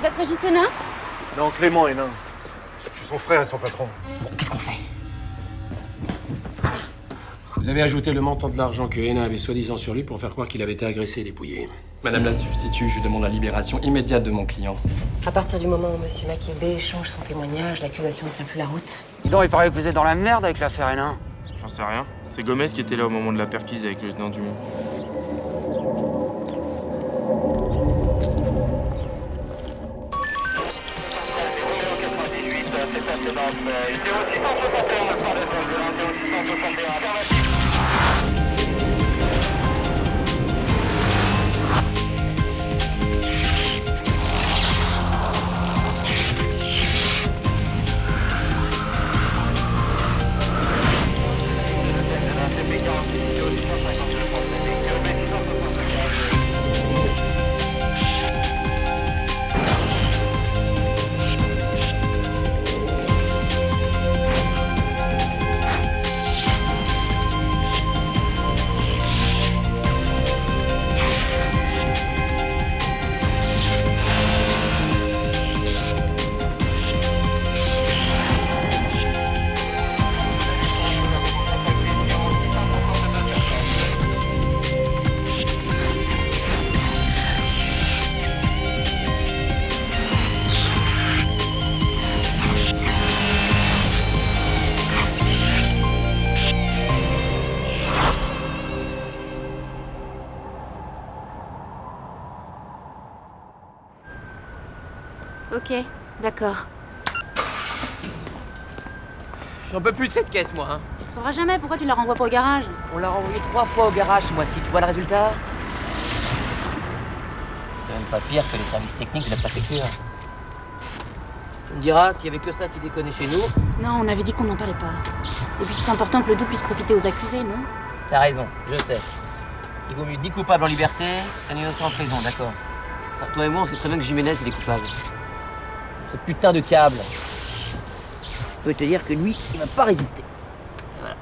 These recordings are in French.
Vous êtes Régis Hénin? Non, Clément Hénin. Je suis son frère et son patron. Bon, qu'est-ce qu'on fait? Vous avez ajouté le montant de l'argent que Hénin avait soi-disant sur lui pour faire croire qu'il avait été agressé et dépouillé. Madame la substitut, je demande la libération immédiate de mon client. À partir du moment où M. Makébé change son témoignage, l'accusation ne tient plus la route. Dis donc, il paraît que vous êtes dans la merde avec l'affaire Hénin. J'en sais rien. C'est Gomez qui était là au moment de la perquise avec le lieutenant Dumont. Ok, d'accord. J'en peux plus de cette caisse, moi. Hein. Tu trouveras jamais, pourquoi tu la renvoies pas au garage? On l'a renvoyé 3 fois au garage ce mois-ci. Tu vois le résultat? C'est même pas pire que les services techniques de la préfecture. Tu me diras, s'il y avait que ça qui déconnait chez nous... Non, on avait dit qu'on n'en parlait pas. Et puis c'est important que le doute puisse profiter aux accusés, non? T'as raison, je sais. Il vaut mieux 10 coupables en liberté qu'un innocent en prison, d'accord. Enfin, toi et moi, on sait très bien que Jiménez, il est coupable. Ce putain de câble. Je peux te dire que lui, il va pas résister. Voilà.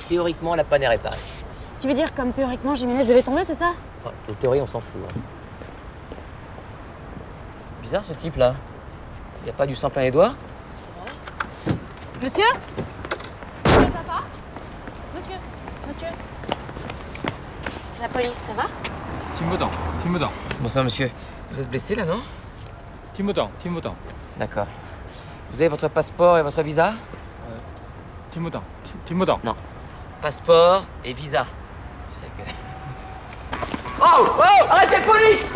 Théoriquement, la panne est réparée. Tu veux dire comme théoriquement Jiménez devait tomber, c'est ça? Enfin, les théories, on s'en fout. Hein. Bizarre ce type-là. Il a pas du sang plein les doigts? C'est vrai. Monsieur? Monsieur, ça va? Monsieur? Monsieur? C'est la police, ça va? Timaudan. Bonsoir, monsieur. Vous êtes blessé, là, non? Timaudan. D'accord. Vous avez votre passeport et votre visa? Timaudan. Non. Passeport et visa. Je sais que... Oh! Oh! Arrêtez, police!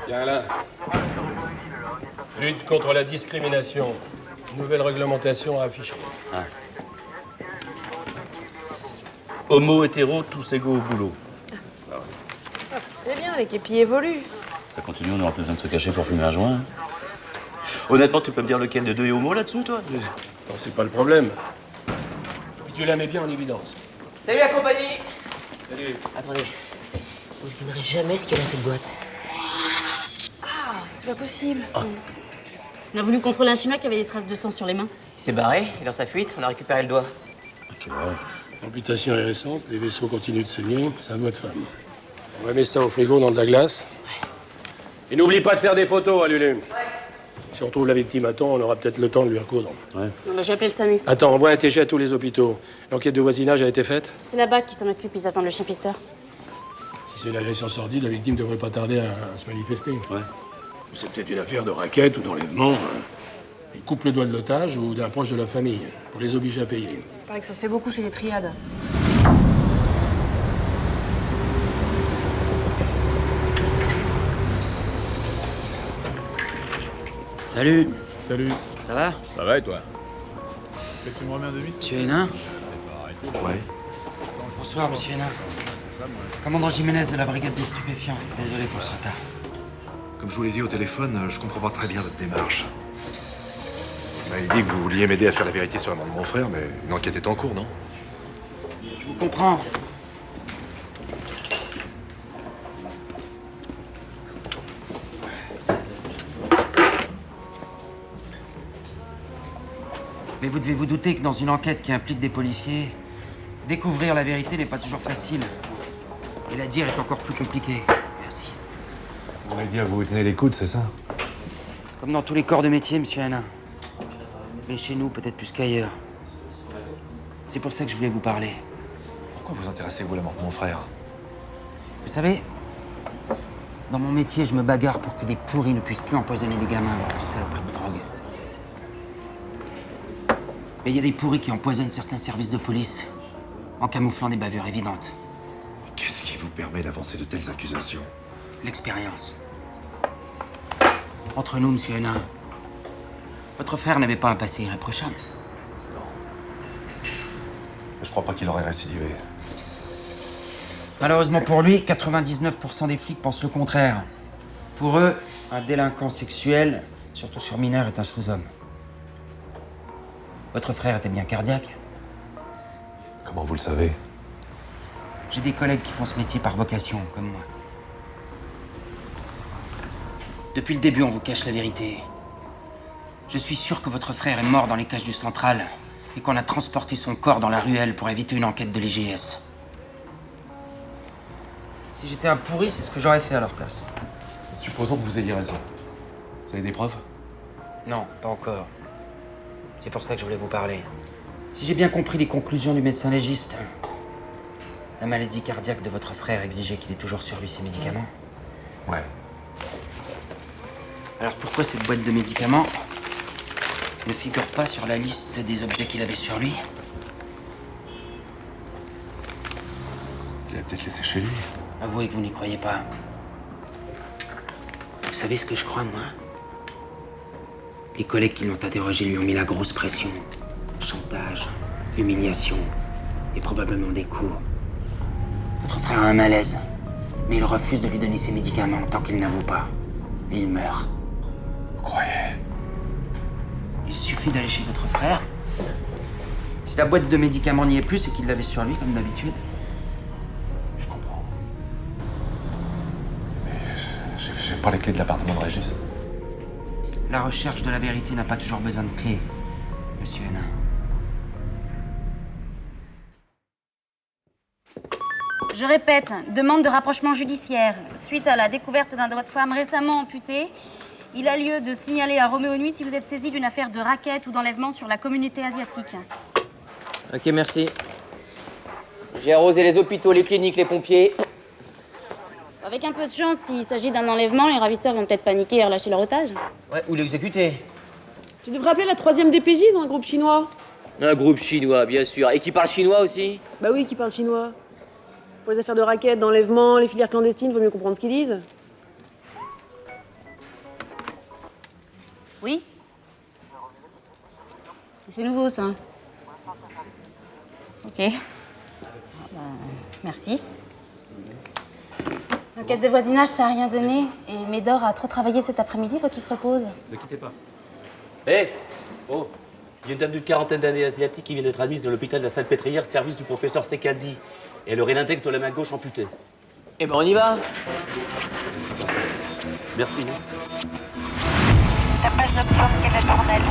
Bien là. Lutte contre la discrimination. Nouvelle réglementation à afficher. Homo, hétéro, tous égaux au boulot. C'est bien, les képis évoluent. Ça continue, on n'aura plus besoin de se cacher pour fumer un joint. Honnêtement, tu peux me dire lequel de deux est homo là-dessous, toi? Non, c'est pas le problème. Et puis tu la mets bien en évidence. Salut la compagnie! Salut. Attendez. Vous ne devinerez jamais ce qu'il y a dans cette boîte. Ah, c'est pas possible. On a voulu contrôler un Chinois qui avait des traces de sang sur les mains. Il s'est barré, et dans sa fuite, on a récupéré le doigt. L'amputation est récente, les vaisseaux continuent de saigner, c'est un doigt de femme. On va mettre ça au frigo dans de la glace. Et n'oublie pas de faire des photos, Lulu. Si on trouve la victime à temps, on aura peut-être le temps de lui recoudre. Non, bah, je vais appeler le SAMU. Attends, envoie un TG à tous les hôpitaux. L'enquête de voisinage a été faite? C'est la BAC qui s'en occupe, ils attendent le chien pisteur. Si c'est une agression sordide, la victime devrait pas tarder à se manifester. Ouais. C'est peut-être une affaire de raquette ou d'enlèvement. Ils coupent le doigt de l'otage ou d'un proche de la famille, pour les obliger à payer. Il paraît que ça se fait beaucoup chez les triades. Salut, Salut. ça va? Ça va et toi? Tu me remets un demi? Monsieur Hénin? Ouais. Bonsoir, monsieur Hénin. Commandant Jiménez de la brigade des stupéfiants. Désolé pour ce retard. Comme je vous l'ai dit au téléphone, je comprends pas très bien votre démarche. Vous m'avez dit que vous vouliez m'aider à faire la vérité sur la mort de mon frère, mais une enquête est en cours, non? Je vous comprends. Mais vous devez vous douter que dans une enquête qui implique des policiers, découvrir la vérité n'est pas toujours facile. Et la dire est encore plus compliqué. Merci. Vous voulez dire que vous vous tenez les coudes, c'est ça? Comme dans tous les corps de métier, monsieur Hénin. Mais chez nous, peut-être plus qu'ailleurs. C'est pour ça que je voulais vous parler. Pourquoi vous intéressez-vous à la mort de mon frère? Vous savez, dans mon métier, je me bagarre pour que des pourris ne puissent plus empoisonner des gamins avec leur saloperie de drogue. Mais il y a des pourris qui empoisonnent certains services de police en camouflant des bavures évidentes. Qu'est-ce qui vous permet d'avancer de telles accusations? L'expérience. Entre nous, monsieur Hénin, votre frère n'avait pas un passé irréprochable. Je crois pas qu'il aurait récidivé. Malheureusement pour lui, 99% des flics pensent le contraire. Pour eux, un délinquant sexuel, surtout sur mineur, est un sous-homme. Votre frère était bien cardiaque. Comment vous le savez? J'ai des collègues qui font ce métier par vocation, comme moi. Depuis le début, on vous cache la vérité. Je suis sûr que votre frère est mort dans les cages du Central et qu'on a transporté son corps dans la ruelle pour éviter une enquête de l'IGS. Si j'étais un pourri, c'est ce que j'aurais fait à leur place. Supposons que vous ayez raison. Vous avez des preuves? Non, pas encore. C'est pour ça que je voulais vous parler. Si j'ai bien compris les conclusions du médecin légiste, la maladie cardiaque de votre frère exigeait qu'il ait toujours sur lui ses médicaments. Ouais. Alors pourquoi cette boîte de médicaments ne figure pas sur la liste des objets qu'il avait sur lui? Il l'a peut-être laissé chez lui. Avouez que vous n'y croyez pas. Vous savez ce que je crois, moi? Les collègues qui l'ont interrogé lui ont mis la grosse pression. Chantage, humiliation et probablement des coups. Votre frère a un malaise, mais il refuse de lui donner ses médicaments tant qu'il n'avoue pas. Et il meurt. Vous croyez? Il suffit d'aller chez votre frère. Si la boîte de médicaments n'y est plus, c'est qu'il l'avait sur lui, comme d'habitude. Je comprends. Mais j'ai pas les clés de l'appartement de Régis. La recherche de la vérité n'a pas toujours besoin de clés, monsieur Hénin. Je répète, demande de rapprochement judiciaire. Suite à la découverte d'un doigt de femme récemment amputé, il a lieu de signaler à Roméo Nuit si vous êtes saisi d'une affaire de raquette ou d'enlèvement sur la communauté asiatique. Ok, merci. J'ai arrosé les hôpitaux, les cliniques, les pompiers. Avec un peu de chance, s'il s'agit d'un enlèvement, les ravisseurs vont peut-être paniquer et relâcher leur otage. Ouais, ou l'exécuter. Tu devrais appeler la 3e DPJ, ils ont un groupe chinois. Un groupe chinois, bien sûr. Et qui parle chinois aussi? Bah oui, qui parle chinois. Pour les affaires de raquettes, d'enlèvement, les filières clandestines, vaut mieux comprendre ce qu'ils disent. Oui? C'est nouveau, ça. Ok. Ben, merci. L'enquête de voisinage, ça n'a rien donné. Et Médor a trop travaillé cet après-midi, faut qu'il se repose. Ne quittez pas. Hé! Oh! Il y a une dame d'une quarantaine d'années asiatique qui vient d'être admise dans l'hôpital de la Salpêtrière, service du professeur Sekadi. Et elle aurait l'index de la main gauche amputée. Eh ben, on y va. Merci. Tapage d'Opsom, Kenneth Tournel.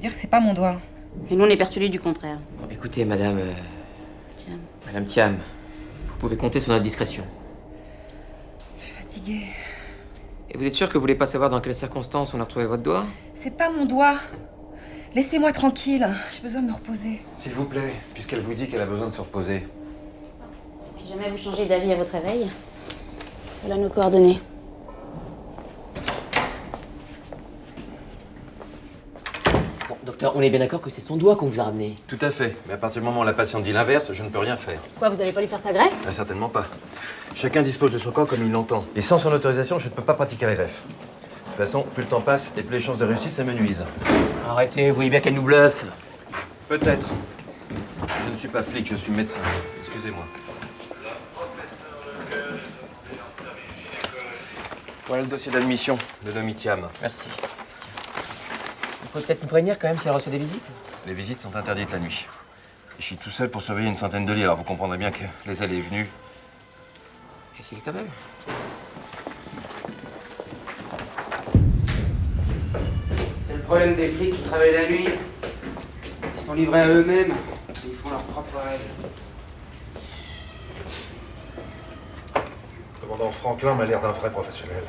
dire que c'est pas mon doigt. Et nous, on est persuadés du contraire. Bon, écoutez, madame... Tiens. Madame Thiam, vous pouvez compter sur notre discrétion. Je suis fatiguée. Et vous êtes sûr que vous voulez pas savoir dans quelles circonstances on a retrouvé votre doigt? C'est pas mon doigt. Laissez-moi tranquille. J'ai besoin de me reposer. S'il vous plaît, puisqu'elle vous dit qu'elle a besoin de se reposer. Si jamais vous changez d'avis à votre réveil, voilà nos coordonnées. Bon, docteur, on est bien d'accord que c'est son doigt qu'on vous a ramené. Tout à fait. Mais à partir du moment où la patiente dit l'inverse, je ne peux rien faire. Quoi, vous allez pas lui faire sa greffe? Certainement pas. Chacun dispose de son corps comme il l'entend. Et sans son autorisation, je ne peux pas pratiquer la greffe. De toute façon, plus le temps passe et plus les chances de réussite s'amenuisent. Arrêtez, vous voyez bien qu'elle nous bluffe. Peut-être. Je ne suis pas flic, je suis médecin. Excusez-moi. Voilà le dossier d'admission de Nomi Thiam. Merci. Vous pouvez peut-être nous prévenir quand même si elle reçoit des visites? Les visites sont interdites la nuit. Et je suis tout seul pour surveiller une centaine de lits, alors vous comprendrez bien que les allées et venues... Essayez quand même. C'est le problème des flics qui travaillent la nuit. Ils sont livrés à eux-mêmes. Ils font leurs propres règles. Le commandant Franklin m'a l'air d'un vrai professionnel.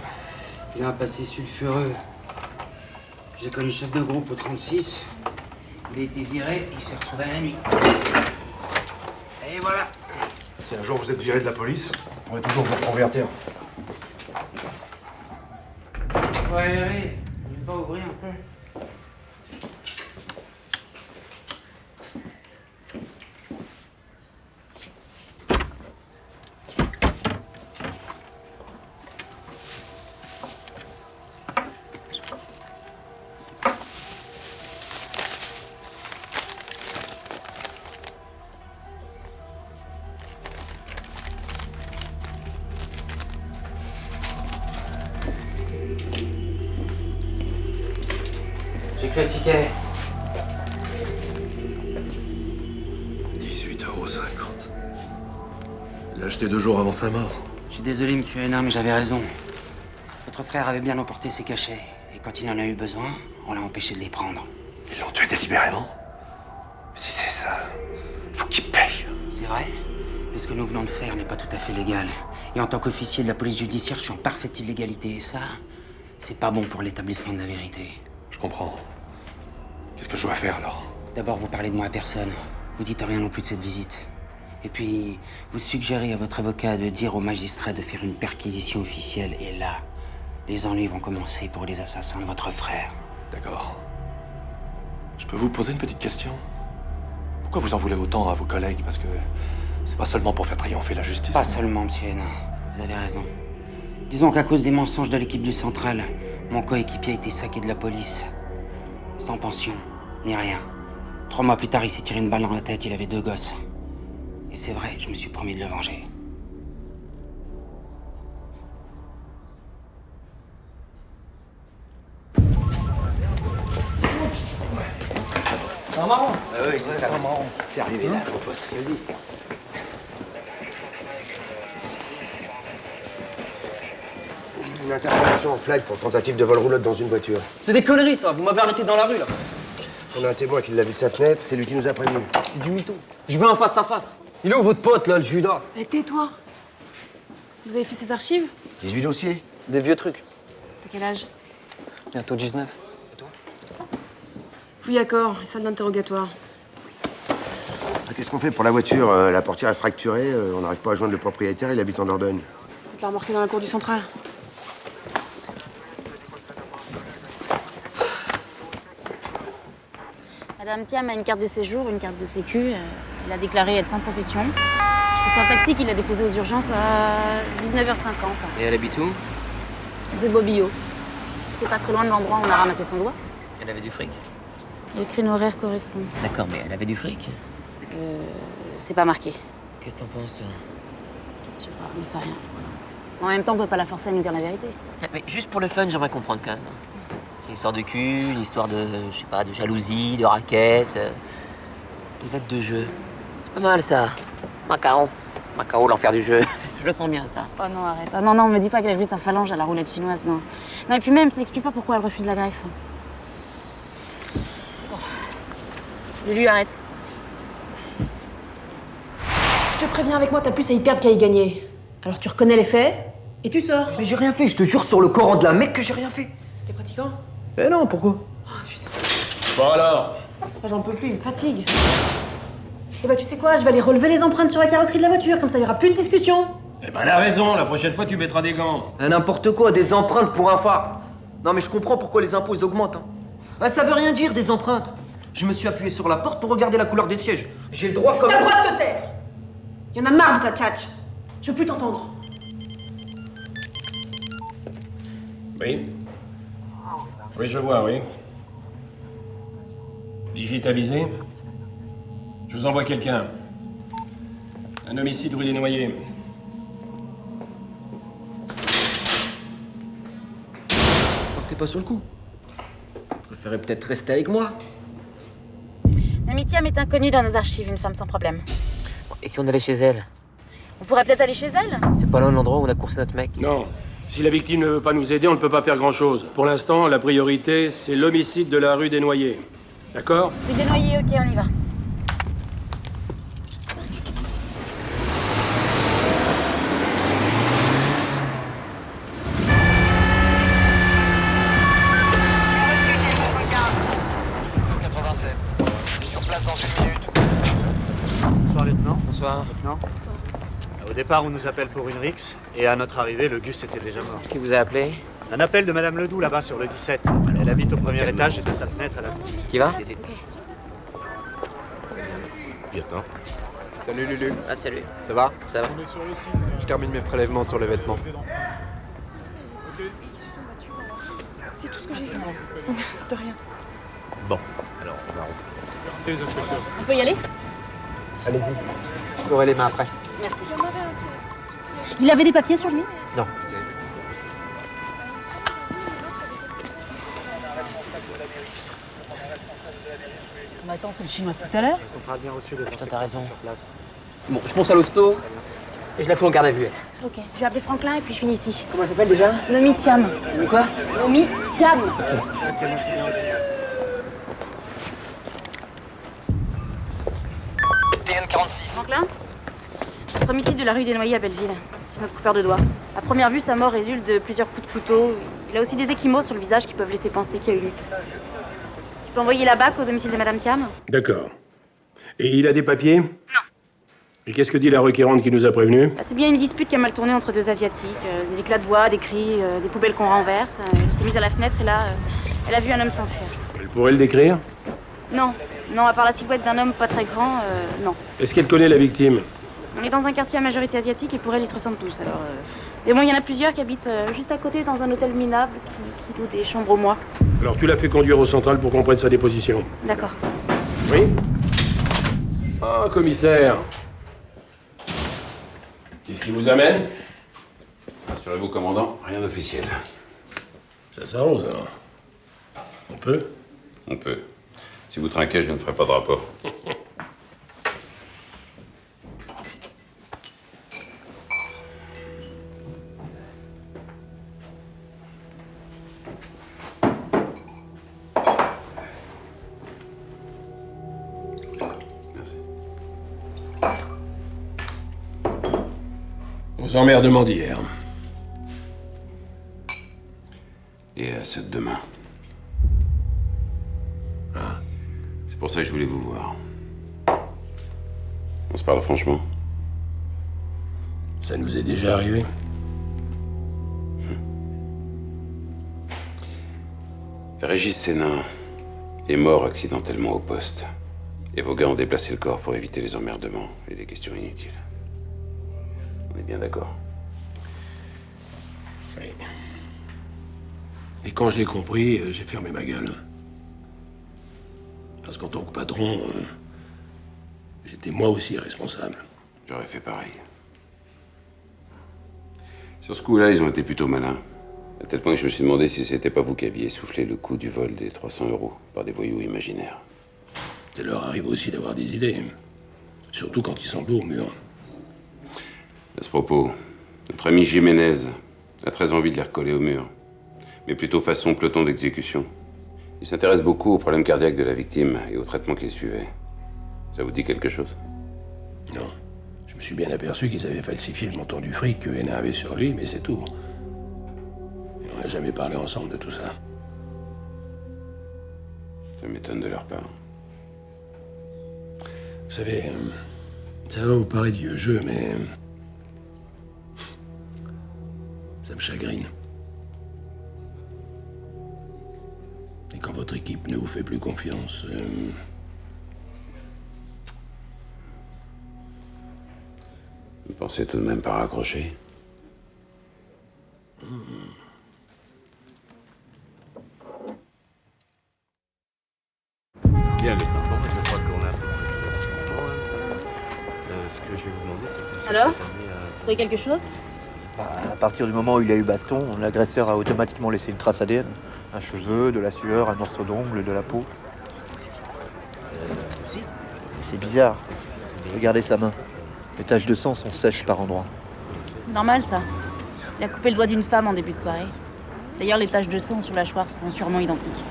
Il a un passé sulfureux. J'ai connu chef de groupe au 36. Il a été viré et il s'est retrouvé à la nuit. Et voilà. Si un jour vous êtes viré de la police, on pourrait toujours vous reconvertir. Ouais, ouais. On n'est pas ouvrir un peu. J'ai que le ticket. 18,50 €. Il l'a acheté 2 jours avant sa mort. Je suis désolé, monsieur Hénin, mais j'avais raison. Votre frère avait bien emporté ses cachets. Et quand il en a eu besoin, on l'a empêché de les prendre. Ils l'ont tué délibérément. Si c'est ça, faut qu'il paye. C'est vrai. Mais ce que nous venons de faire n'est pas tout à fait légal. Et en tant qu'officier de la police judiciaire, je suis en parfaite illégalité. Et ça, c'est pas bon pour l'établissement de la vérité. Je comprends. Qu'est-ce que je dois faire alors? D'abord, vous parlez de moi à personne. Vous dites rien non plus de cette visite. Et puis, vous suggérez à votre avocat de dire au magistrat de faire une perquisition officielle. Et là, les ennuis vont commencer pour les assassins de votre frère. D'accord. Je peux vous poser une petite question? Pourquoi vous en voulez autant à vos collègues? Parce que c'est pas seulement pour faire triompher la justice. Pas seulement, monsieur Hénin. Vous avez raison. Disons qu'à cause des mensonges de l'équipe du Central, mon coéquipier a été saqué de la police. Sans pension, ni rien. 3 mois plus tard, il s'est tiré une balle dans la tête, il avait 2 gosses. Et c'est vrai, je me suis promis de le venger. C'est un marrant. Ah oui, c'est ça. Marrant. T'es arrivé là, mon pote. Vas-y. Une interpellation en flag pour tentative de vol roulotte dans une voiture. C'est des conneries, ça. Vous m'avez arrêté dans la rue, là. On a un témoin qui l'a vu de sa fenêtre, c'est lui qui nous a prévenus. C'est du mytho. Je veux un face-à-face. Il est où votre pote, là, le Judas? Mais tais-toi. Vous avez fait ces archives? 18 dossiers. Des vieux trucs. T'as quel âge? Bientôt 19. Fouille à corps, et salle d'interrogatoire. Ah, qu'est-ce qu'on fait pour la voiture? La portière est fracturée, on n'arrive pas à joindre le propriétaire, il habite en Dordogne. Faites-la remorquer dans la cour du Central. Madame Thiam a une carte de séjour, une carte de sécu. Elle a déclaré être sans profession. C'est un taxi qui l'a déposé aux urgences à 19h50. Et elle habite où? Rue Bobillot. C'est pas très loin de l'endroit où on a ramassé son doigt. Elle avait du fric. Et le créneau horaire correspond. D'accord, mais elle avait du fric. C'est pas marqué. Qu'est-ce que t'en penses, toi? Je sais pas, on sait rien. En même temps, on peut pas la forcer à nous dire la vérité. Mais juste pour le fun, j'aimerais comprendre quand même. C'est une histoire de cul, une histoire de, je sais pas, de jalousie, de raquette, peut-être de jeu. C'est pas mal, ça. Macao. Macao, l'enfer du jeu. Je le sens bien, ça. Oh non, arrête. Ah, non, me dis pas qu'elle a joué sa phalange à la roulette chinoise, non. Non, et puis même, ça explique pas pourquoi elle refuse la greffe. Oh, Lulu, arrête. Je te préviens, avec moi, t'as plus à y perdre qu'à y gagner. Alors tu reconnais les faits et tu sors. Mais j'ai rien fait, je te jure sur le Coran de la Mecque que j'ai rien fait. T'es pratiquant? Eh non, pourquoi? Bon alors, Ah, j'en peux plus, il me fatigue. Et bah tu sais quoi, je vais aller relever les empreintes sur la carrosserie de la voiture, comme ça il y aura plus de discussion. eh ben elle a raison, la prochaine fois tu mettras des gants. N'importe quoi, des empreintes pour un phare. Non mais je comprends pourquoi les impôts ils augmentent. Hein. Bah, ça veut rien dire des empreintes. Je me suis appuyé sur la porte pour regarder la couleur des sièges. J'ai le droit comme... T'as le droit de te taire. Y en a marre de ta tchatch. Je veux plus t'entendre. Oui. Oui, je vois, oui. Digitalisé. Je vous envoie quelqu'un. Un homicide rue des Noyers. Partez pas sur le coup. Vous préférez peut-être rester avec moi. Naomi Thiam est inconnue dans nos archives, une femme sans problème. Et si on allait chez elle? On pourrait peut-être aller chez elle? C'est pas loin de l'endroit où on a coursé notre mec. Non. Si la victime ne veut pas nous aider, on ne peut pas faire grand-chose. Pour l'instant, la priorité, c'est l'homicide de la rue des Noyers. D'accord? Rue des Noyers, ok, on y va. Bonsoir lieutenant. Bonsoir. Lieutenant. Au départ, on nous appelle pour une rixe, et à notre arrivée, le Gus était déjà mort. Qui vous a appelé? Un appel de Madame Ledoux là-bas sur le 17. Elle habite au premier étage et de sa fenêtre à la... Qui va? Lieutenant. Salut Lulu. Ah, salut. Ça va? Ça va. Je termine mes prélèvements sur les vêtements. C'est tout ce que j'ai dit, madame. De rien. Bon, alors on va refaire. On peut y aller? Allez-y. Vous saurez les mains après. Merci. Il avait des papiers sur lui? Non. Mais attends, c'est le chinois de tout à l'heure? On bien reçu les Putain, t'as raison. sur place. Bon, je fonce à l'hosto et je la fous en garde à vue, elle. Ok, je vais appeler Franklin et puis je finis ici. Comment elle s'appelle déjà? Naomi Thiam. Naomi quoi? Naomi Thiam. Franklin? Notre homicide de la rue des Noyers à Belleville. C'est notre coupeur de doigts. À première vue, sa mort résulte de plusieurs coups de couteau. Il a aussi des ecchymoses sur le visage qui peuvent laisser penser qu'il y a eu lutte. Tu peux envoyer la BAC au domicile de Madame Thiam? D'accord. Et il a des papiers? Non. Et qu'est-ce que dit la requérante qui nous a prévenus? Bah, c'est bien une dispute qui a mal tourné entre deux Asiatiques. Des éclats de voix, des cris, des poubelles qu'on renverse. Elle s'est mise à la fenêtre et là, elle a vu un homme s'enfuir. Elle pourrait le décrire? Non, non, à part la silhouette d'un homme pas très grand, non. Est-ce qu'elle connaît la victime? On est dans un quartier à majorité asiatique et pour elle, ils se ressemblent tous. Alors, mais bon, il y en a plusieurs qui habitent juste à côté dans un hôtel minable qui loue des chambres au mois. Alors tu l'as fait conduire au central pour qu'on prenne sa déposition. D'accord. Oui? Ah, commissaire. Qu'est-ce qui vous amène? Rassurez-vous, commandant, rien d'officiel. Ça s'arrose, alors. On peut? On peut. Si vous trinquez, je ne ferai pas de rapport. Merci. Aux emmerdements d'hier. Et à ceux de demain. Ah. C'est pour ça que je voulais vous voir. On se parle franchement. Ça nous est déjà arrivé. Régis Sénin est mort accidentellement au poste. Et vos gars ont déplacé le corps pour éviter les emmerdements et des questions inutiles. On est bien d'accord? Oui. Et quand je l'ai compris, j'ai fermé ma gueule. Parce qu'en tant que patron, j'étais moi aussi responsable. J'aurais fait pareil. Sur ce coup-là, ils ont été plutôt malins. À tel point que je me suis demandé si c'était pas vous qui aviez soufflé le coup du vol des 300 € par des voyous imaginaires. Ça leur arrive aussi d'avoir des idées. Surtout quand ils sont dos au mur. À ce propos, notre ami Jiménez a très envie de les recoller au mur. Mais plutôt façon peloton d'exécution. Il s'intéresse beaucoup aux problèmes cardiaques de la victime et au traitement qu'il suivait. Ça vous dit quelque chose? Non. Je me suis bien aperçu qu'ils avaient falsifié le montant du fric que Hénin avait sur lui, mais c'est tout. Et on n'a jamais parlé ensemble de tout ça. Ça m'étonne de leur part. Vous savez, ça va vous paraître vieux jeu, mais... ça me chagrine. Et quand votre équipe ne vous fait plus confiance... Vous pensez tout de même pas raccrocher? Bien, le temps, je crois qu'on a... ce que je vais vous demander, c'est que... Alors Trouvé quelque chose? À partir du moment où il y a eu baston, l'agresseur a automatiquement laissé une trace ADN. Un cheveu, de la sueur, un morceau d'ongle, de la peau. C'est bizarre. Regardez sa main. Les taches de sang sont sèches par endroits. Normal, ça. Il a coupé le doigt d'une femme en début de soirée. D'ailleurs, les taches de sang sur la choire seront sûrement identiques.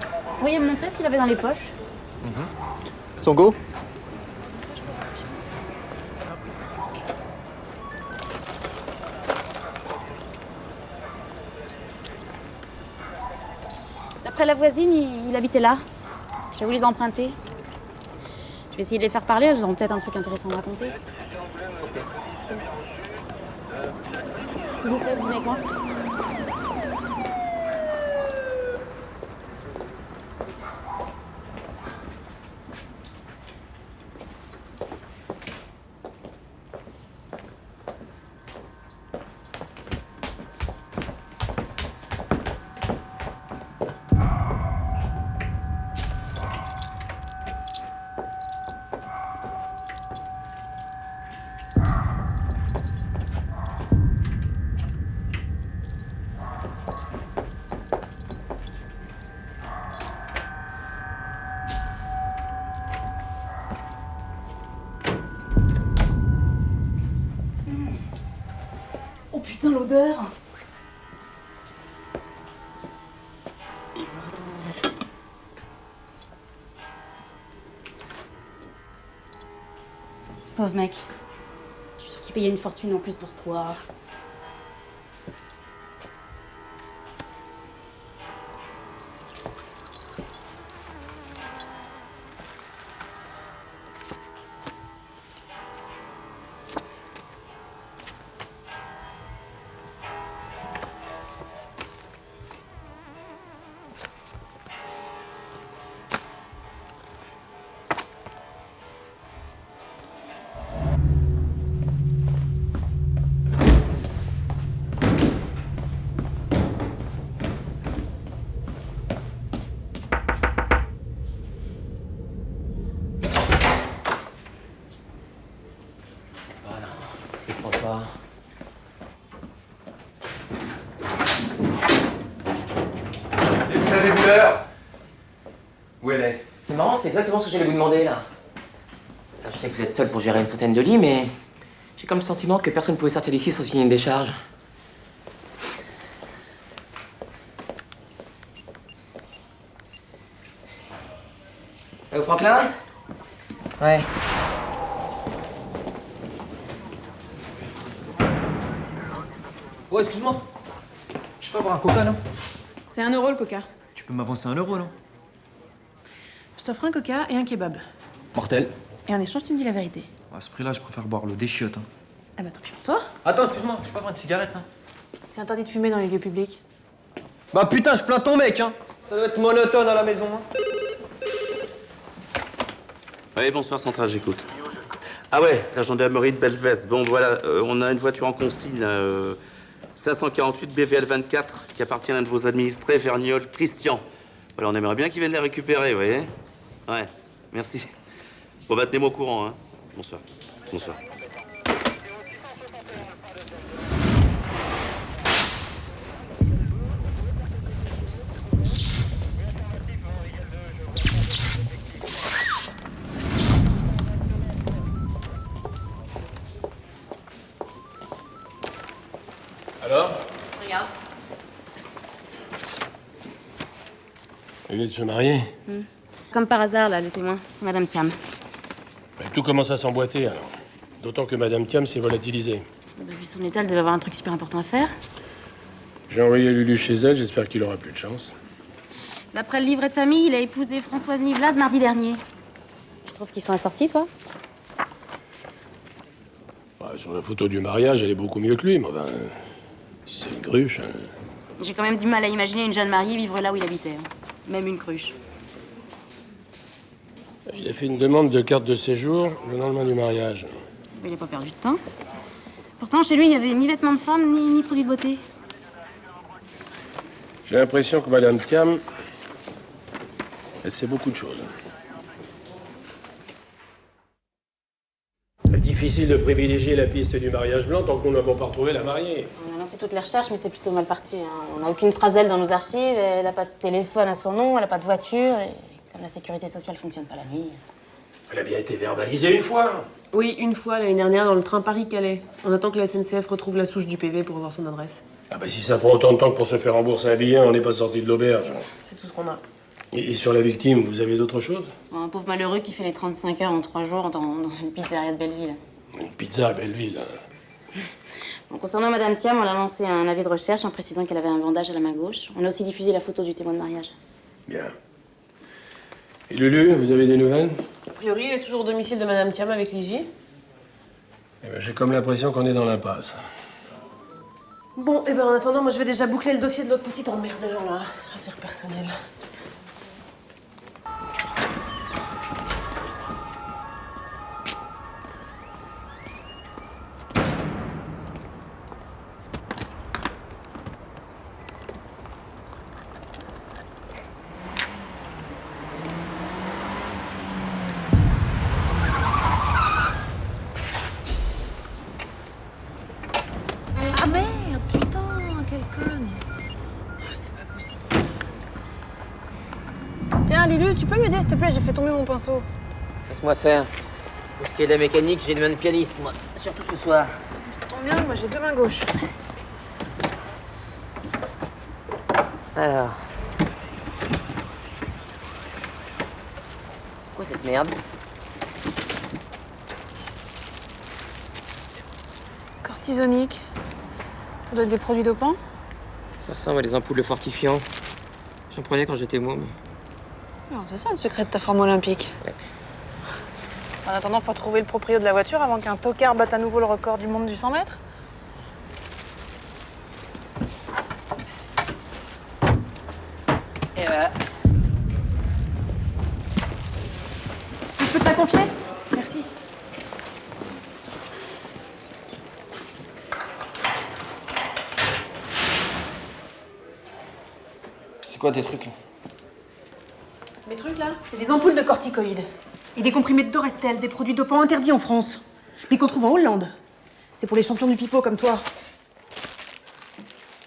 Vous pourriez me montrer ce qu'il avait dans les poches? Son go? D'après la voisine, il habitait là. J'ai voulu les emprunter. Je vais essayer de les faire parler, elles auront peut-être un truc intéressant à raconter. S'il vous plaît, vous venez avec moi. Oh putain, l'odeur! Pauvre mec. Je suis sûre qu'il payait une fortune en plus pour ce trou. Où elle est? C'est marrant, c'est exactement ce que j'allais vous demander, là. Alors, je sais que vous êtes seul pour gérer une centaine de lits, mais j'ai comme le sentiment que personne ne pouvait sortir d'ici sans signer une décharge. Franklin? Ouais. Oh, excuse-moi. Je peux avoir un coca, non? C'est 1 euro le coca. Tu peux m'avancer 1 euro, non? Je t'offre un coca et un kebab. Mortel. Et en échange, tu me dis la vérité. À ce prix-là, je préfère boire l'eau des chiottes. Hein. Ah bah tant pis pour toi. Attends, excuse-moi, je peux avoir une cigarette, non? C'est interdit de fumer dans les lieux publics. Bah putain, je plains ton mec, hein. Ça doit être monotone à la maison, hein. Oui, bonsoir, Centrale, j'écoute. Ah ouais, la gendarmerie de Belveste. Bon, voilà, on a une voiture en consigne, 548 BVL 24, qui appartient à l'un de vos administrés, Verniol Christian. Voilà, on aimerait bien qu'il vienne la récupérer, vous voyez? Ouais, merci. Bon, bah, tenez-moi au courant, hein. Bonsoir. Bonsoir. Alors? Regarde. Elle vient de se marier. Comme par hasard, là, le témoin, c'est Madame Thiam. Ben, tout commence à s'emboîter, alors. D'autant que Madame Thiam s'est volatilisée. Vu son état, elle devait avoir un truc super important à faire. J'ai envoyé Lulu chez elle, j'espère qu'il aura plus de chance. D'après le livret de famille, il a épousé Françoise Nivelas mardi dernier. Tu trouves qu'ils sont assortis, toi? Bah, sur la photo du mariage, elle est beaucoup mieux que lui, mais ben, c'est une cruche. Hein. J'ai quand même du mal à imaginer une jeune mariée vivre là où il habitait. Hein. Même une cruche. Il a fait une demande de carte de séjour le lendemain du mariage. Mais il n'a pas perdu de temps. Pourtant, chez lui, il n'y avait ni vêtements de femme, ni produits de beauté. J'ai l'impression que Madame Thiam, elle sait beaucoup de choses. C'est difficile de privilégier la piste du mariage blanc tant que nous n'avons pas retrouvé la mariée. On a lancé toutes les recherches, mais c'est plutôt mal parti. Hein. On n'a aucune trace d'elle dans nos archives, elle n'a pas de téléphone à son nom, elle n'a pas de voiture, et comme la sécurité sociale fonctionne pas la nuit... Elle a bien été verbalisée une fois. Oui, une fois, l'année dernière, dans le train Paris-Calais. On attend que la SNCF retrouve la souche du PV pour avoir son adresse. Ah bah si ça prend autant de temps que pour se faire rembourser un billet, on n'est pas sorti de l'auberge. C'est tout ce qu'on a. Et sur la victime, vous avez d'autres choses? Un pauvre malheureux qui fait les 35 heures en 3 jours dans une pizzeria de Belleville. Une pizza à Belleville. Hein. Bon, concernant Madame Thiam, on a lancé un avis de recherche en précisant qu'elle avait un bandage à la main gauche. On a aussi diffusé la photo du témoin de mariage. Bien. Et Lulu, vous avez des nouvelles? A priori, il est toujours au domicile de Madame Thiam avec Ligier. Eh ben, j'ai comme l'impression qu'on est dans l'impasse. Bon, et ben en attendant, moi je vais déjà boucler le dossier de l'autre petite emmerdeur là. Affaire personnelle. Ah merde, putain, quelle conne. Ah, c'est pas possible. Tiens, Lulu, tu peux m'aider s'il te plaît? J'ai fait tomber mon pinceau. Laisse-moi faire. Pour ce qui est de la mécanique, j'ai une main de pianiste, moi. Surtout ce soir. Ça tombe bien, moi j'ai deux mains gauches. Alors. C'est quoi cette merde? Cortisonique. Ça doit être des produits dopants? Ça ressemble à des ampoules de fortifiant. J'en prenais quand j'étais môme. Non, c'est ça le secret de ta forme olympique. Ouais. En attendant, faut trouver le proprio de la voiture avant qu'un tocard batte à nouveau le record du monde du 100 mètres. Et voilà. Je peux te la confier? Merci. C'est quoi tes trucs là? Mes trucs là, c'est des ampoules de corticoïdes. Et des comprimés de Dorestel, des produits dopants interdits en France. Mais qu'on trouve en Hollande. C'est pour les champions du pipeau comme toi.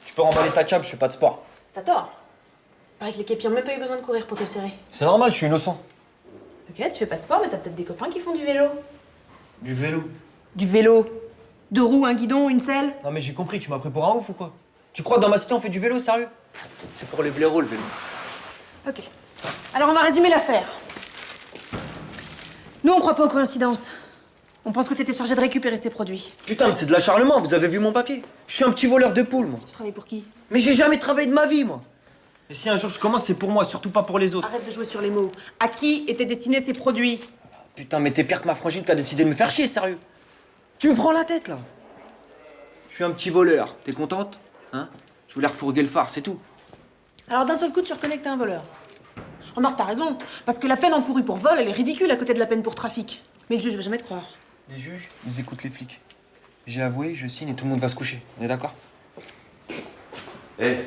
Tu peux remballer ta cape, je fais pas de sport. T'as tort. Paraît que les képis ont même pas eu besoin de courir pour te serrer. C'est normal, je suis innocent. Ok, tu fais pas de sport, mais t'as peut-être des copains qui font du vélo. Du vélo? Du vélo. Deux roues, un guidon, une selle. Non mais j'ai compris, tu m'as pris pour un ouf ou quoi? Tu crois que dans ma cité on fait du vélo, sérieux? C'est pour les blaireaux le vélo. Ok. Alors on va résumer l'affaire. Nous, on croit pas aux coïncidences. On pense que t'étais chargé de récupérer ces produits. Putain, mais c'est de l'acharnement, vous avez vu mon papier? Je suis un petit voleur de poules, moi. Tu travailles pour qui? Mais j'ai jamais travaillé de ma vie, moi. Et si un jour je commence, c'est pour moi, surtout pas pour les autres. Arrête de jouer sur les mots. À qui étaient destinés ces produits? Putain, mais t'es pire que ma frangine qui a décidé de me faire chier, sérieux. Tu me prends la tête, là. Je suis un petit voleur. T'es contente? Hein? Je voulais refourguer le phare, c'est tout. Alors d'un seul coup, tu reconnais que t'es un voleur. Remarque, t'as raison. Parce que la peine encourue pour vol, elle est ridicule à côté de la peine pour trafic. Mais le juge va jamais te croire. Les juges, ils écoutent les flics. J'ai avoué, je signe et tout le monde va se coucher. On est d'accord? Eh,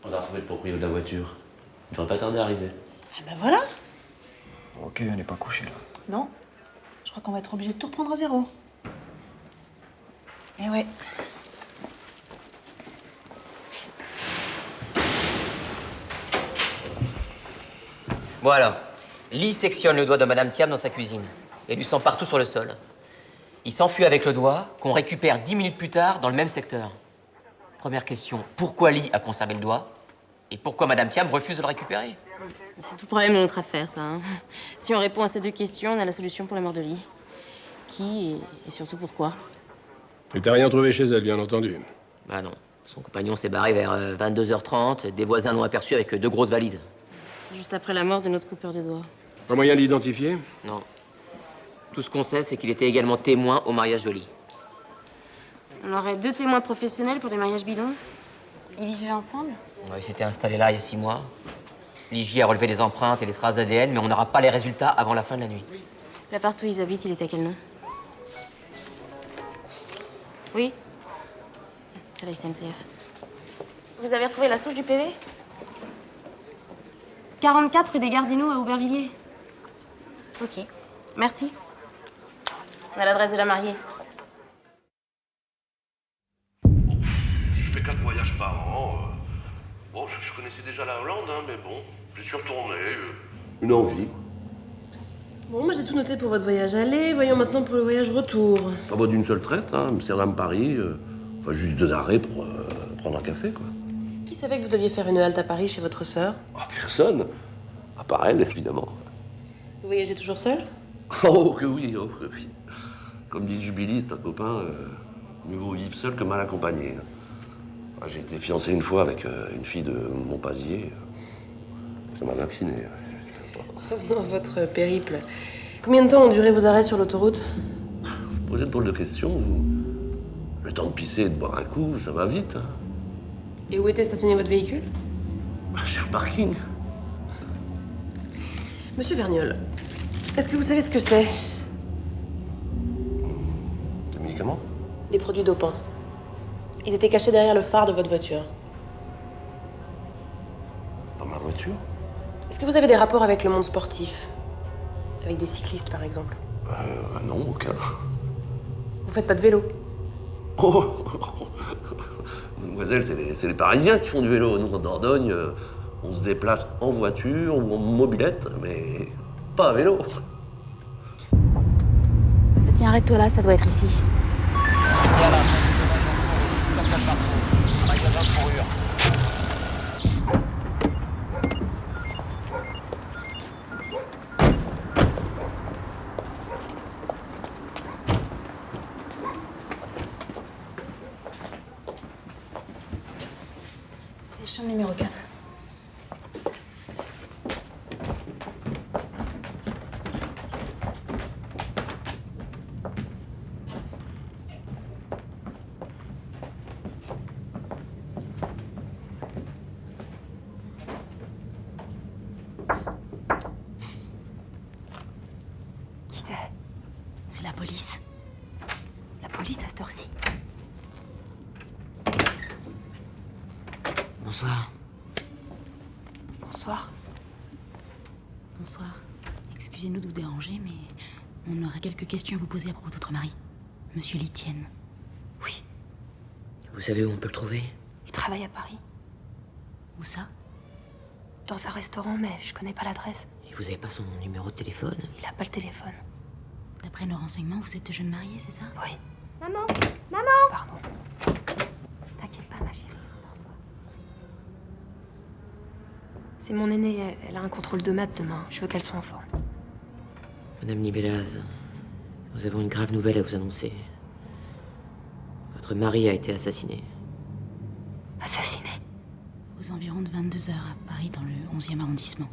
on a retrouvé le proprio de la voiture. Il devrait pas tarder à arriver. Ah bah voilà. Ok, on n'est pas couché, là. Non. Je crois qu'on va être obligé de tout reprendre à zéro. Eh ouais. Bon alors, Lee sectionne le doigt de Madame Thiam dans sa cuisine. Il y a du sang partout sur le sol. Il s'enfuit avec le doigt, qu'on récupère 10 minutes plus tard dans le même secteur. Première question, pourquoi Lee a conservé le doigt? Et pourquoi Madame Thiam refuse de le récupérer? C'est tout le problème de notre affaire, ça. Hein. Si on répond à ces deux questions, on a la solution pour la mort de Lee. Qui et surtout pourquoi? Et t'as rien trouvé chez elle, bien entendu. Bah non. Son compagnon s'est barré vers 22h30. Des voisins l'ont aperçu avec 2 grosses valises. Juste après la mort de notre coupeur de doigts. Pas moyen de l'identifier? Non. Tout ce qu'on sait, c'est qu'il était également témoin au mariage de Lee. On aurait 2 témoins professionnels pour des mariages bidons. Ils vivaient ensemble? Ouais, il s'était installé là il y a 6 mois. L'IJ a relevé des empreintes et des traces d'ADN, mais on n'aura pas les résultats avant la fin de la nuit. L'appart où ils habitent, il était à quel nom? Oui? C'est la SNCF. Vous avez retrouvé la souche du PV? 44 rue des Gardinoux à Aubervilliers. Ok. Merci. On a l'adresse de la mariée. Je fais 4 voyages par an. Bon, je connaissais déjà la Hollande, hein, mais bon, je suis retourné. Une envie. Bon, moi j'ai tout noté pour votre voyage aller. Voyons maintenant pour le voyage retour. Ça va d'une seule traite, hein, Amsterdam-Paris. Enfin, juste 2 arrêts pour prendre un café, quoi. Qui savait que vous deviez faire une halte à Paris chez votre sœur? Ah, personne. À part elle, évidemment. Vous voyagez toujours seul? Oh, que oui, oh, que oui. Comme dit Jubilee, c'est un copain, mieux vaut vivre seul que mal accompagné. J'ai été fiancé une fois avec une fille de Montpazier. Ça m'a vacciné. Revenons à votre périple. Combien de temps ont duré vos arrêts sur l'autoroute? Vous posez une drôle de question. Le temps de pisser et de boire un coup, ça va vite. Hein. Et où était stationné votre véhicule? Sur le parking. Monsieur Verniol, est-ce que vous savez ce que c'est? Des médicaments? Des produits dopants. Ils étaient cachés derrière le phare de votre voiture. Dans ma voiture? Est-ce que vous avez des rapports avec le monde sportif? Avec des cyclistes, par exemple? Non, aucun. Vous faites pas de vélo? Oh Mademoiselle, c'est les Parisiens qui font du vélo. Nous, en Dordogne, on se déplace en voiture ou en mobilette, mais pas à vélo. Tiens, arrête-toi là, ça doit être ici. Chambre numéro 4. Qui c'est? C'est la police. La police à cette heure-ci. Bonsoir. Bonsoir. Bonsoir. Excusez-nous de vous déranger, mais on aurait quelques questions à vous poser à propos de votre mari, Monsieur Litienne. Oui. Vous savez où on peut le trouver? Il travaille à Paris. Où ça? Dans un restaurant, mais je connais pas l'adresse. Et vous avez pas son numéro de téléphone? Il a pas le téléphone. D'après nos renseignements, vous êtes jeune mariée, c'est ça? Oui. Maman! Maman! Pardon. T'inquiète pas, ma chérie. C'est mon aînée, elle a un contrôle de maths demain. Je veux qu'elle soit en forme. Madame Nibelaz, nous avons une grave nouvelle à vous annoncer. Votre mari a été assassiné. Assassiné? Aux environs de 22h à Paris, dans le 11e arrondissement.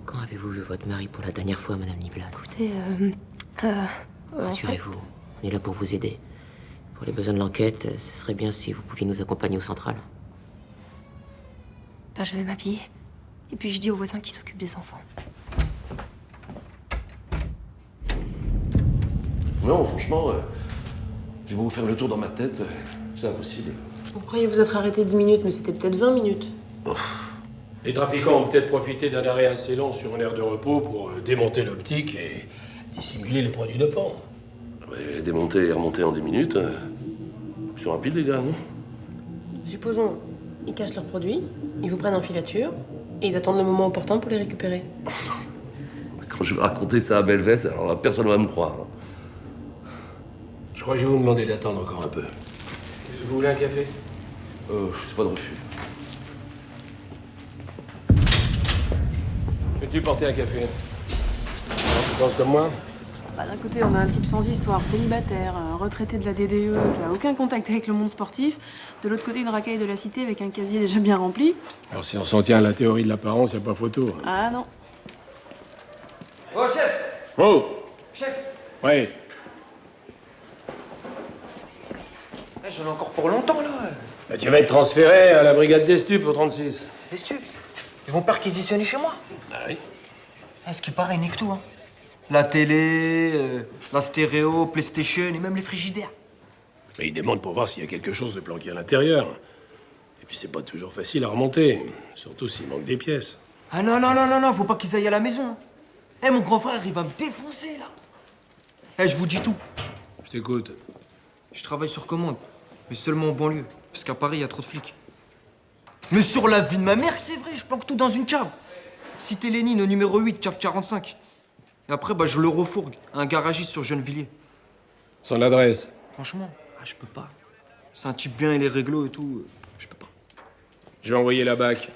Quand avez-vous vu votre mari pour la dernière fois, Madame Nibelaz? Écoutez, Rassurez-vous, on est là pour vous aider. Pour les besoins de l'enquête, ce serait bien si vous pouviez nous accompagner au central. Ben, je vais m'habiller. Et puis je dis aux voisins qui s'occupent des enfants. Non, franchement, j'ai beau faire le tour dans ma tête, c'est impossible. Vous croyez vous être arrêté 10 minutes, mais c'était peut-être 20 minutes. Les trafiquants ont peut-être profité d'un arrêt assez long sur une aire de repos pour démonter l'optique et dissimuler les produits dopants. Mais démonter et remonter en 10 minutes, ils sont rapides, les gars, non? Supposons, ils cachent leurs produits, ils vous prennent en filature, et ils attendent le moment opportun pour les récupérer. Quand je vais raconter ça à Belvès, alors là, personne ne va me croire. Je crois que je vais vous demander d'attendre encore un peu. Vous voulez un café? Je sais pas de refus. Peux-tu porter un café? Tu penses comme moi? Bah, d'un côté, on a un type sans histoire, célibataire, un retraité de la DDE qui a aucun contact avec le monde sportif. De l'autre côté, une racaille de la cité avec un casier déjà bien rempli. Alors si on s'en tient à la théorie de l'apparence, y a pas photo. Ah non. Oh, chef! Oh! Chef! Ouais. J'en ai encore pour longtemps, là. Bah, tu vas être transféré à la brigade des stupes au 36. Les stupes? Ils vont perquisitionner chez moi? Ah oui. Ah, ce qui paraît, ils niquent tout, hein. La télé, la stéréo, PlayStation et même les frigidaires. Mais ils demandent pour voir s'il y a quelque chose de planqué à l'intérieur. Et puis c'est pas toujours facile à remonter, surtout s'il manque des pièces. Ah non, non, non, non, non, faut pas qu'ils aillent à la maison. Eh, mon grand frère, il va me défoncer, là. Eh, je vous dis tout. Je t'écoute. Je travaille sur commande, mais seulement en banlieue, parce qu'à Paris, il y a trop de flics. Mais sur la vie de ma mère, c'est vrai, je planque tout dans une cave. Cité Lénine, au numéro 8, cave 45. Et après, bah, je le refourgue à un garagiste sur Gennevilliers. Son adresse? Franchement, je peux pas. C'est un type bien, il est réglo et tout. Je peux pas. Je vais envoyer la BAC.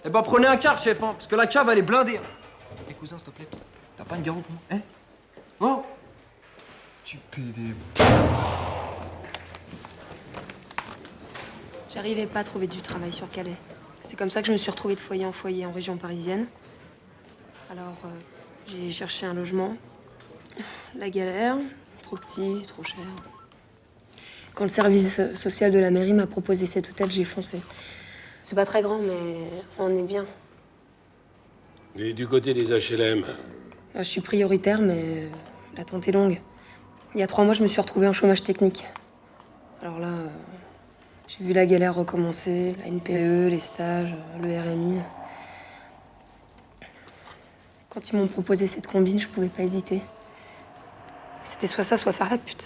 Eh bah, prenez un quart, chef, hein, parce que la cave, elle est blindée. Eh, cousin, s'il te plaît, t'as pas une garou pour moi? Eh? Oh! Tu PD. J'arrivais pas à trouver du travail sur Calais. C'est comme ça que je me suis retrouvée de foyer en foyer en région parisienne. Alors, j'ai cherché un logement. La galère, trop petit, trop cher. Quand le service social de la mairie m'a proposé cet hôtel, j'ai foncé. C'est pas très grand, mais on est bien. Et du côté des HLM? Je suis prioritaire, mais l'attente est longue. Il y a 3 mois, je me suis retrouvée en chômage technique. Alors là, j'ai vu la galère recommencer, la NPE, les stages, le RMI. Quand ils m'ont proposé cette combine, je pouvais pas hésiter. C'était soit ça, soit faire la pute.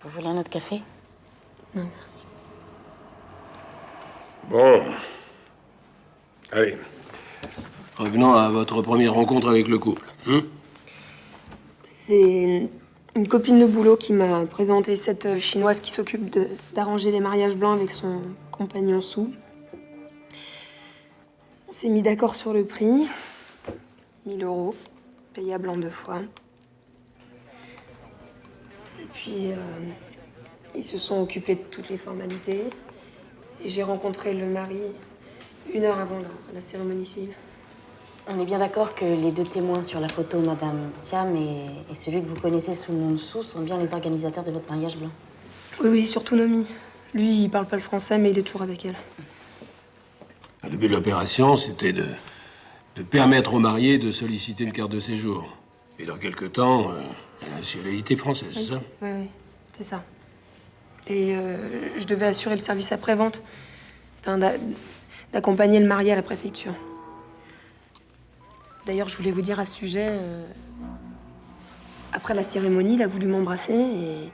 Vous voulez un autre café? Non, merci. Bon. Allez. Revenons à votre première rencontre avec le couple. C'est une copine de boulot qui m'a présenté cette Chinoise qui s'occupe d'arranger les mariages blancs avec son compagnon Sou. On s'est mis d'accord sur le prix. 1 000 €, payable en 2 fois. Et puis, ils se sont occupés de toutes les formalités. Et j'ai rencontré le mari 1 heure avant la cérémonie civile. On est bien d'accord que les 2 témoins sur la photo, Madame Thiam et celui que vous connaissez sous le nom de Sou, sont bien les organisateurs de votre mariage blanc. Oui, oui, surtout Nomi. Lui, il parle pas le français, mais il est toujours avec elle. Le but de l'opération, c'était de permettre aux mariés de solliciter une carte de séjour. Et dans quelque temps, la nationalité française, c'est ça? Oui, oui, c'est ça. Et je devais assurer le service après-vente, d'accompagner le marié à la préfecture. D'ailleurs, je voulais vous dire à ce sujet, après la cérémonie, il a voulu m'embrasser et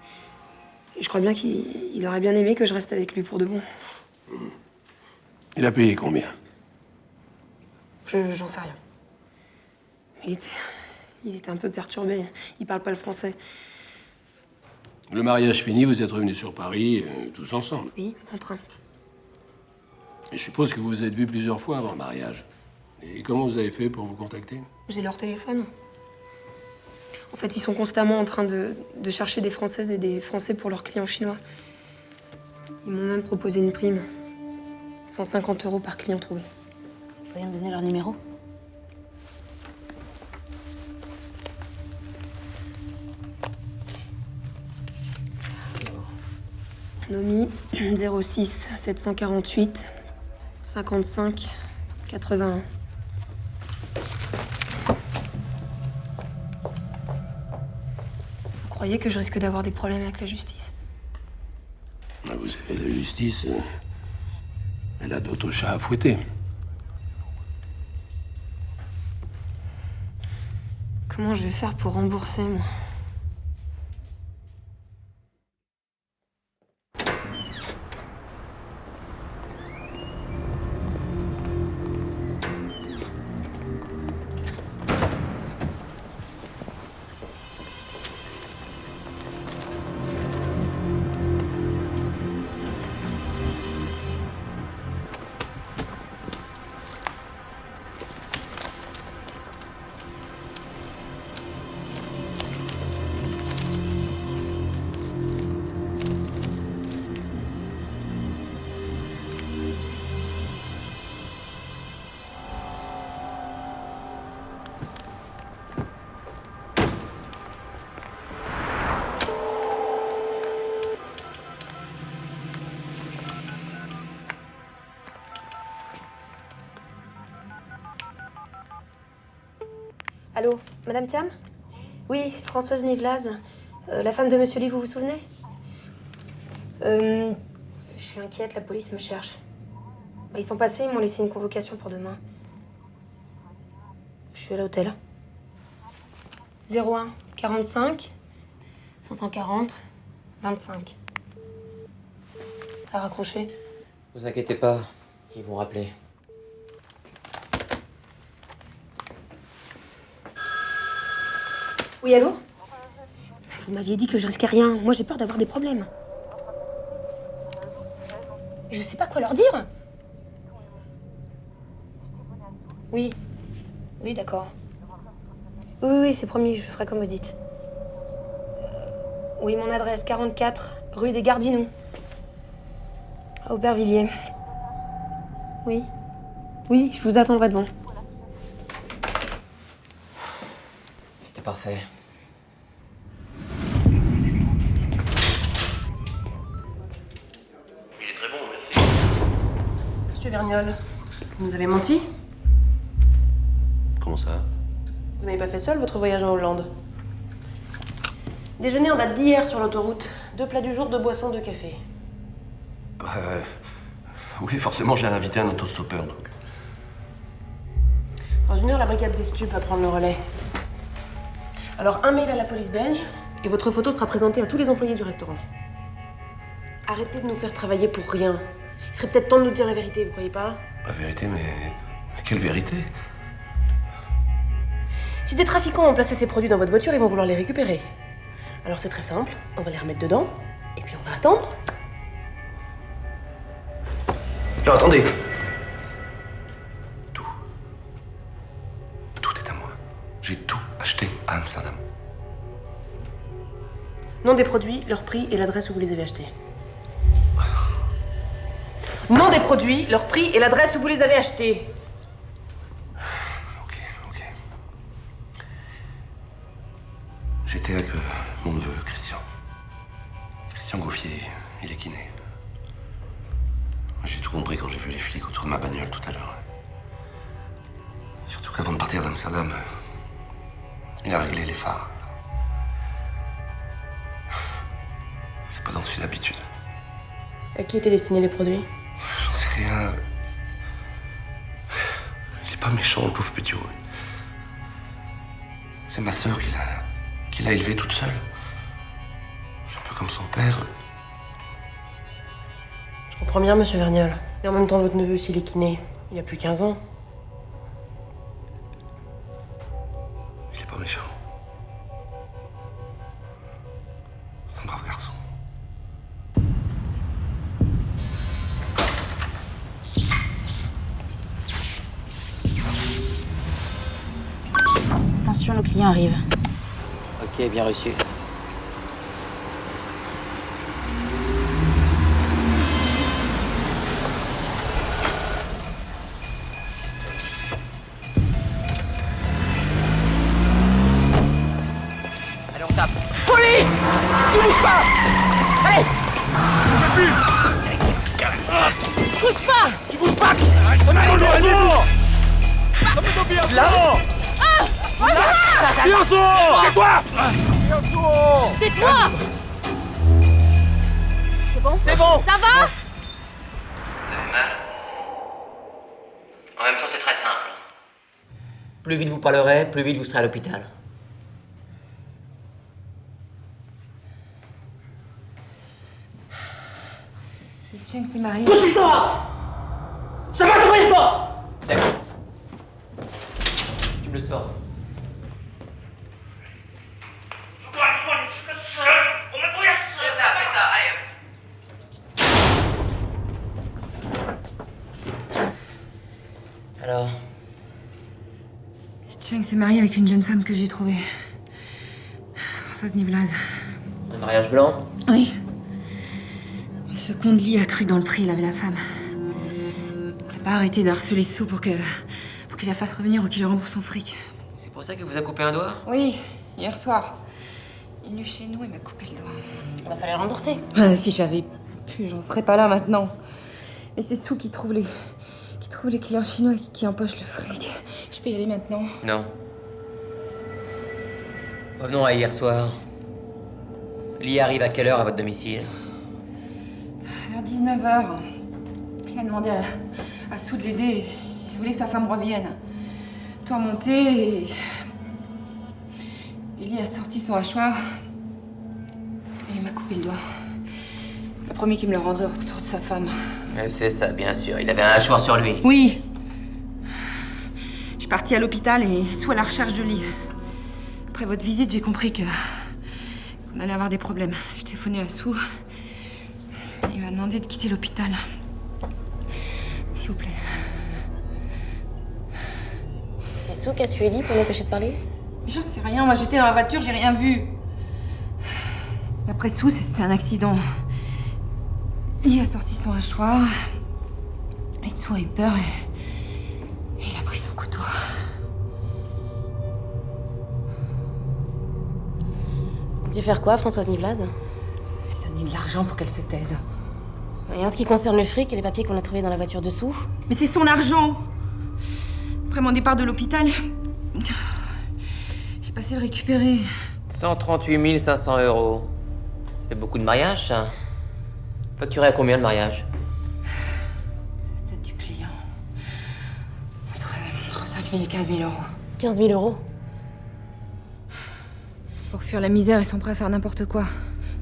je crois bien qu'il aurait bien aimé que je reste avec lui pour de bon. Il a payé combien? J'en sais rien. Il était un peu perturbé. Il parle pas le français. Le mariage fini, vous êtes revenus sur Paris, tous ensemble. Oui, en train. Et je suppose que vous vous êtes vus plusieurs fois avant le mariage. Et comment vous avez fait pour vous contacter? J'ai leur téléphone. En fait, ils sont constamment en train de chercher des Françaises et des Français pour leurs clients chinois. Ils m'ont même proposé une prime. 150 € par client trouvé. Vous pourriez me donner leur numéro? Nomi, 06 748 55 81. Vous croyez que je risque d'avoir des problèmes avec la justice? Vous savez, la justice, elle a d'autres chats à fouetter. Comment je vais faire pour rembourser, moi? Allô, Madame Thiam? Oui, Françoise Nivelaz, la femme de Monsieur Lee, vous vous souvenez? Je suis inquiète, la police me cherche. Ils sont passés, ils m'ont laissé une convocation pour demain. Je suis à l'hôtel. 01 45 540 25. T'as raccroché? Vous inquiétez pas, ils vont rappeler. Oui, allô? Vous m'aviez dit que je risquais rien. Moi, j'ai peur d'avoir des problèmes. Et je sais pas quoi leur dire. Oui. Oui, d'accord. Oui, c'est promis, je ferai comme vous dites. Oui, mon adresse, 44, rue des Gardinoux. À Aubervilliers. Oui. Oui, je vous attendrai devant. C'était parfait. Il est très bon, merci. Monsieur Vergnol, vous nous avez menti? Comment ça? Vous n'avez pas fait seul votre voyage en Hollande? Déjeuner en date d'hier sur l'autoroute. 2 plats du jour, 2 boissons, 2 cafés. Oui, forcément, j'ai invité un autostoppeur, donc. Dans 1 heure, la brigade des stupes va prendre le relais. Alors, un mail à la police belge, et votre photo sera présentée à tous les employés du restaurant. Arrêtez de nous faire travailler pour rien. Il serait peut-être temps de nous dire la vérité, vous croyez pas? La vérité, mais quelle vérité? Si des trafiquants ont placé ces produits dans votre voiture, ils vont vouloir les récupérer. Alors c'est très simple, on va les remettre dedans, et puis on va attendre. Non, attendez. Tout est à moi. J'ai tout acheté à Amsterdam. Nom des produits, leur prix et l'adresse où vous les avez achetés. Nom des produits, leur prix et l'adresse où vous les avez achetés. Ok. J'étais avec mon neveu, Christian. Christian Gauffier, il est kiné. J'ai tout compris quand j'ai vu les flics autour de ma bagnole tout à l'heure. Surtout qu'avant de partir d'Amsterdam, il a réglé les phares. C'est pas dans ses habitudes. À qui étaient destinés les produits? J'en sais rien. Il est pas méchant, le pauvre Petiot. C'est ma sœur qui l'a élevé toute seule. Je suis un peu comme son père. Je comprends bien, monsieur Vergnol. Et en même temps, votre neveu, s'il est kiné, il a plus 15 ans. Il est pas méchant. C'est un brave garçon. Attention, le client arrive. Ok, bien reçu. Allez, on tape. Police! Tu bouges pas! Allez! Bougez plus! Bouge pas! Tu bouges pas! Là! Tais-toi! Tais-toi! C'est bon? C'est bon! Ça va? Vous avez mal? En même temps, c'est très simple. Plus vite vous parlerez, plus vite vous serez à l'hôpital. Li Cheng s'est marié. Tout ça! Ça va combien de fois? D'accord. Tu me le sors. C'est ça, allez. Alors, Li Cheng s'est marié avec une jeune femme que j'ai trouvée. Françoise Nivelaz. un mariage blanc? Oui. Ce con de Lee a cru dans le prix, il avait la femme. Il n'a pas arrêté d'harceler sous pour qu'il la fasse revenir ou qu'il lui rembourse son fric. C'est pour ça qu'il vous a coupé un doigt? Oui, hier soir. Il est venu chez nous et m'a coupé le doigt. Il va falloir le rembourser. Si j'avais pu, j'en serais pas là maintenant. Mais c'est Sou qui trouve les clients chinois et qui empoche le fric. Je peux y aller maintenant? Non. Revenons à hier soir. Lee arrive à quelle heure à votre domicile? Vers 19h. Il a demandé à Sue de l'aider. Il voulait que sa femme revienne. Tout a monté et... Lee a sorti son hachoir et il m'a coupé le doigt. Il a promis qu'il me le rendrait au retour de sa femme. C'est ça, bien sûr. Il avait un hachoir sur lui. Oui. Je suis partie à l'hôpital et Sue à la recherche de Lee. Après votre visite, j'ai compris qu'on allait avoir des problèmes. J'ai téléphoné à Sue. Il m'a demandé de quitter l'hôpital. S'il vous plaît. C'est Sue qui a tué Lee pour m'empêcher de parler? J'en sais rien, moi j'étais dans la voiture, j'ai rien vu. D'après Sue, c'était un accident. Il a sorti son hachoir. Et Sue a eu peur et il a pris son couteau. On dit faire quoi, Françoise Nivelaz? Lui donner de l'argent pour qu'elle se taise. Et en ce qui concerne le fric et les papiers qu'on a trouvés dans la voiture de Sue? Mais c'est son argent. Après mon départ de l'hôpital, j'ai passé le récupérer. 138 500 €. Ça fait beaucoup de mariage, ça. Facturé à combien le mariage? C'est peut-être du client. Entre 5 000 et 15 000 euros. 15 000 euros? Pour fuir la misère, ils sont prêts à faire n'importe quoi.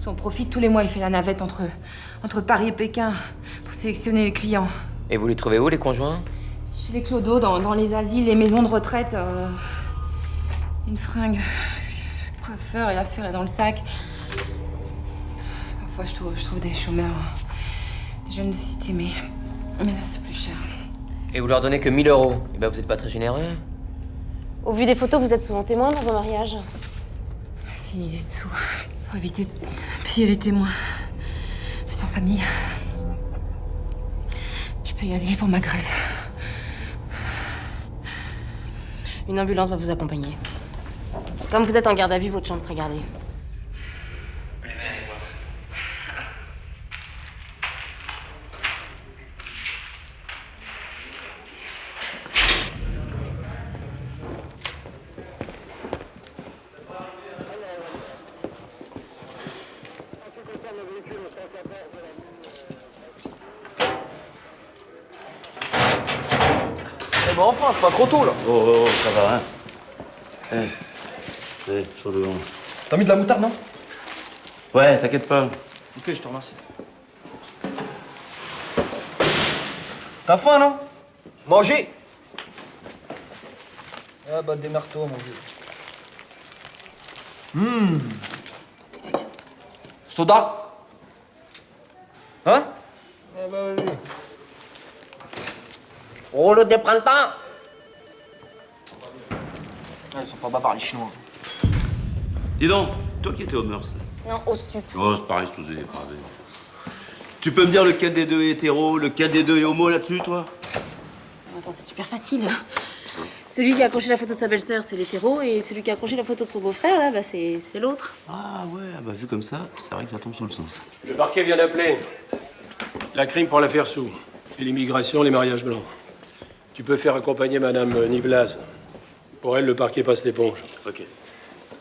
Son profite tous les mois, il fait la navette entre Paris et Pékin pour sélectionner les clients. Et vous les trouvez où, les conjoints? Chez les clodos, dans les asiles, les maisons de retraite. Une fringue, le coiffeur et l'affaire est dans le sac. Parfois, je trouve des chômeurs, des jeunes de cité, mais là, c'est plus cher. Et vous leur donnez que 1 000 €. Eh ben, vous êtes pas très généreux. Au vu des photos, vous êtes souvent témoin dans vos mariages. C'est une idée de sous. Pour éviter de payer les témoins de sa famille. Je peux y aller pour ma grève. Une ambulance va vous accompagner. Comme vous êtes en garde à vue, votre chambre sera gardée. Mais enfin, c'est pas trop tôt là. Oh, ça va, hein. Sur le vent. T'as mis de la moutarde, non? Ouais, t'inquiète pas. Ok, je te remercie. T'as faim, non? Manger. Ah bah, démarre-toi, mon vieux. Soda? Hein? Ah bah, vas-y. Rouleau de printemps. Ah, ils sont pas bavards, les Chinois. Dis donc, toi qui étais au Meurs. Non, au stup. Oh, c'est pareil, je tous les bravés. Tu peux me dire lequel des deux est hétéro, lequel des deux est homo là-dessus, toi? Attends, c'est super facile. Celui qui a accroché la photo de sa belle-sœur, c'est l'hétéro, et celui qui a accroché la photo de son beau-frère, là, bah, c'est l'autre. Ah ouais, bah vu comme ça, c'est vrai que ça tombe sur le sens. Le parquet vient d'appeler. La crime pour l'affaire Sue. Et l'immigration, les mariages blancs. Tu peux faire accompagner Madame Nivelaz. Pour elle, le parquet passe l'éponge. Ok.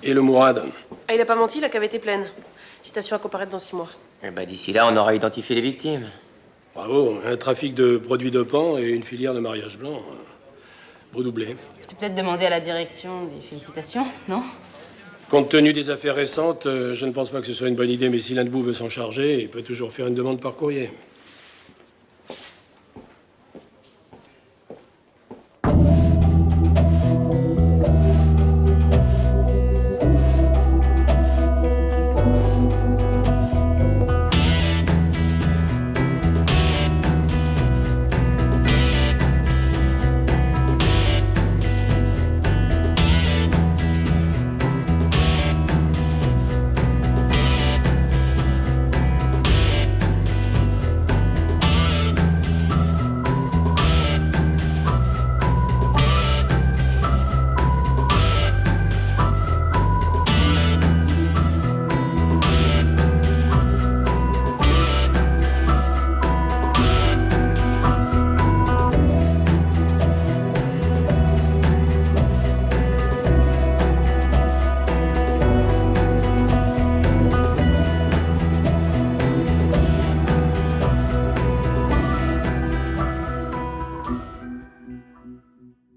Et le Mourad. Ah, il a pas menti, la cave était pleine. Citation à comparaître dans 6 mois. Eh ben, d'ici là, on aura identifié les victimes. Bravo, un trafic de produits dopants et une filière de mariage blanc. Redoublé. Je peux peut-être demander à la direction des félicitations, non? Compte tenu des affaires récentes, je ne pense pas que ce soit une bonne idée, mais si l'un de vous veut s'en charger, il peut toujours faire une demande par courrier.